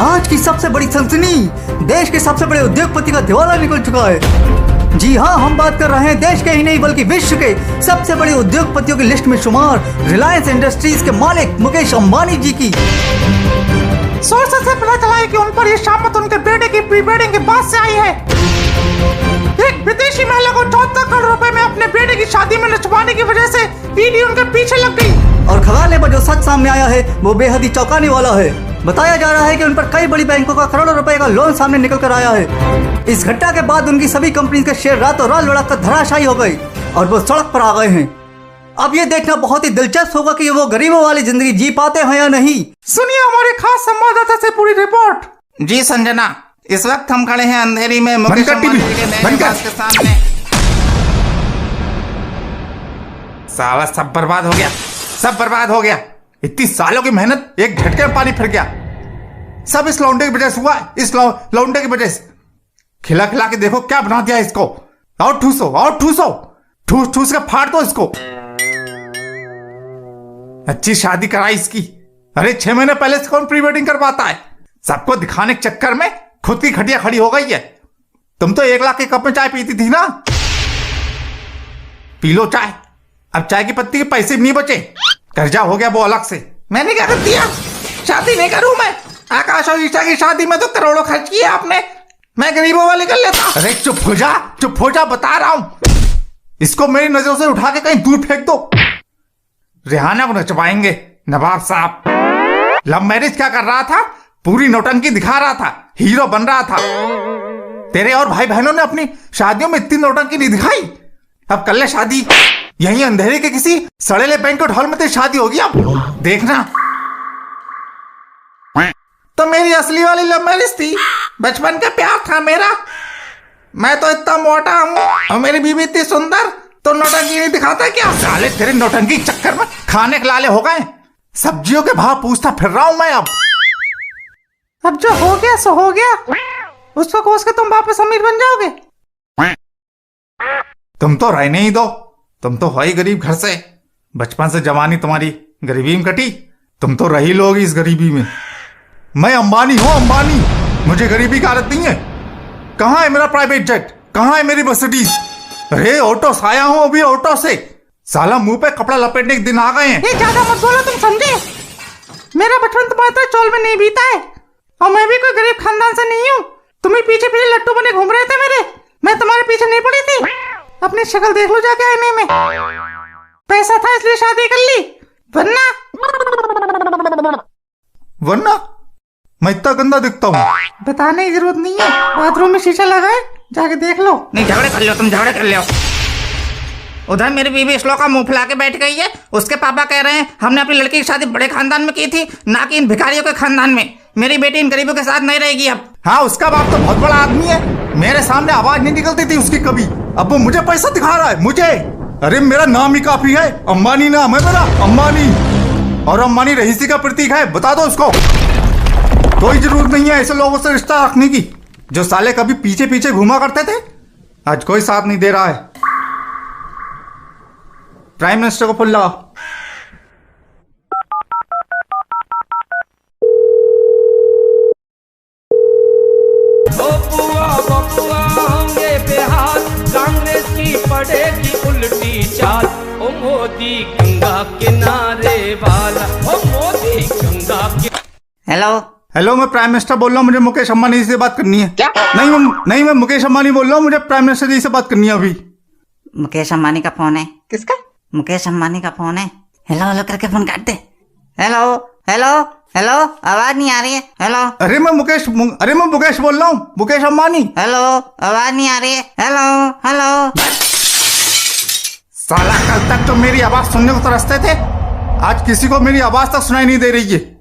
आज की सबसे बड़ी सनसनी, देश के सबसे बड़े उद्योगपति का दिवाला निकल चुका है। जी हाँ, हम बात कर रहे हैं देश के ही नहीं बल्कि विश्व के सबसे बड़े उद्योगपतियों की लिस्ट में शुमार रिलायंस इंडस्ट्रीज के मालिक मुकेश अंबानी जी की। सोर्सेस से पता चला है कि उन पर ये शामत उनके बेटे की प्री वेडिंग के बाद से आई है। एक विदेशी महिला को 74 करोड़ रुपए में अपने बेटे की शादी में नचवाने की वजह से ईडी उनके पीछे लग गई। और खगाले पर जो सच सामने आया है वो बेहद ही चौंकाने वाला है। बताया जा रहा है कि उन पर कई बड़ी बैंकों का करोड़ों रुपए का लोन सामने निकल कर आया है। इस घटना के बाद उनकी सभी कंपनी के शेयर रातों रात लुढ़क कर धराशायी हो गई और वो सड़क पर आ गए हैं। अब ये देखना बहुत ही दिलचस्प होगा कि वो गरीबों वाली जिंदगी जी पाते हैं या नहीं। सुनिए हमारे खास संवाददाता से पूरी रिपोर्ट। जी संजना, इस वक्त हम खड़े हैं अंधेरी में मुकेश अंबानी के नए निवास के सामने। साला सब बर्बाद हो गया, सब बर्बाद हो गया। इतनी सालों की मेहनत एक झटके में पानी फिर गया। सब इस लौंडे की वजह से हुआ, इस लौंडे की वजह से। खिला खिला के देखो क्या बना दिया इसको। और ठूसो, और ठूसो, ठूस ठूस के फाड़ दो इसको। अच्छी शादी कराई इसकी। अरे 6 महीने पहले से कौन प्री वेडिंग करवाता है। सबको दिखाने के चक्कर में खुद की खटिया खड़ी हो गई है। तुम तो 1 लाख के कप में चाय पीती थी ना। पी लो चाय। अब चाय की पत्ती के पैसे भी नहीं बचे, कर्जा हो गया वो अलग से। मैंने क्या कर दिया? शादी नहीं करूं मैं। आकाश और ईशा की शादी में तो करोड़ों खर्च किए आपने, मैं गरीबों वाली कर लेता। अरे चुप हो जा, चुप हो जा, बता रहा हूं। इसको मेरी नजरों से उठा के कहीं दूर फेंक दो। रेहाना को नचवाएंगे नवाब साहब। लव मैरिज क्या कर रहा था? पूरी नौटंकी दिखा रहा था, हीरो बन रहा था। तेरे और भाई बहनों ने अपनी शादियों में इतनी नौटंकी नहीं दिखाई। अब कर ले शादी यहीं अंधेरे के किसी सड़ेले बैंक्वेट हॉल में तेरी शादी होगी। अब देखना। तो मेरी असली वाली लव मैरिज थी, बचपन का प्यार था मेरा। मैं तो इतना मोटा हूँ और मेरी बीवी इतनी सुंदर, तो नौटंकी नहीं दिखाता क्या? साले तेरे नौटंकी के चक्कर में खाने के लाले हो गए। सब्जियों के भाव पूछता फिर रहा हूं मैं। अब जो हो गया सो हो गया, उसको कोस के तुम वापस अमीर बन जाओगे। तुम तो रहने ही दो, तुम तो हो ही गरीब घर से। बचपन से जवानी तुम्हारी गरीबी में कटी, तुम तो रही लोग इस गरीबी में। मैं अंबानी हूं, अंबानी। मुझे गरीबी की आदत नहीं है। कहां है मेरा प्राइवेट जेट? कहां है मेरी मर्सिडीज? अरे ऑटो से आया हूं अभी, ऑटो से। साला मुंह पे कपड़ा लपेटने के दिन आ गए हैं। ये ज्यादा मत बोलो, तुम समझे? मेरा बचपन तुम्हारे चौल में नहीं बीता है और मैं भी कोई गरीब खानदान से नहीं हूँ। तुम ही पीछे पीछे लट्टू बने घूम रहे थे मेरे, मैं तुम्हारे पीछे नहीं पड़ी थी। अपनी शक्ल देख लो जाके आईने में। पैसा था इसलिए शादी कर ली, वरना मैं इतना गंदा दिखता हूँ? बताने की जरूरत नहीं है, बाथरूम में शीशा लगा है, जाके देख लो। नहीं, झगड़े कर लो, तुम झगड़े कर लो। उधर मेरी बीवी श्लोका मुंह फुला के बैठ गई है। उसके पापा कह रहे हैं हमने अपनी लड़की की शादी बड़े खानदान में की थी, ना कि इन भिखारियों के खानदान में। मेरी बेटी इन गरीबों के साथ नहीं रहेगी अब। हाँ, उसका बाप तो बहुत बड़ा आदमी है, मेरे सामने आवाज नहीं निकलती थी उसकी कभी। अब वो मुझे पैसा दिखा रहा है, मुझे। अरे मेरा नाम ही काफी है, अंबानी नाम है मेरा, अंबानी। और अंबानी रईसी का प्रतीक है, बता दो उसको। कोई जरूरत नहीं है ऐसे लोगों से रिश्ता रखने की, जो साले कभी पीछे पीछे घुमा करते थे। आज कोई साथ नहीं दे रहा है। प्राइम मिनिस्टर को फोन लगाओ। बबुआ होंगे बेहाल, कांग्रेस की पड़ेगी उल्टी चाल। ओ मोदी गंगा किनारे वाला, ओ मोदी गंगा के। हेलो हेलो, मैं प्राइम मिनिस्टर बोल रहा हूँ, मुझे मुकेश अंबानी जी से बात करनी है। क्या? नहीं, मैं मुकेश अंबानी बोल रहा हूँ, मुझे प्राइम मिनिस्टर जी से बात करनी है अभी। मुकेश अंबानी का फोन है। किसका? मुकेश अंबानी का फोन है। हेलो हेलो करके फोन काट दे। हेलो हेलो हेलो, आवाज नहीं आ रही है। हेलो। अरे मैं मुकेश बोल रहा हूँ, मुकेश अंबानी। हेलो, आवाज नहीं आ रही है। Hello hello. साला कल तक तो मेरी आवाज सुनने को तरसते थे, आज किसी को मेरी आवाज तक सुनाई नहीं दे रही है।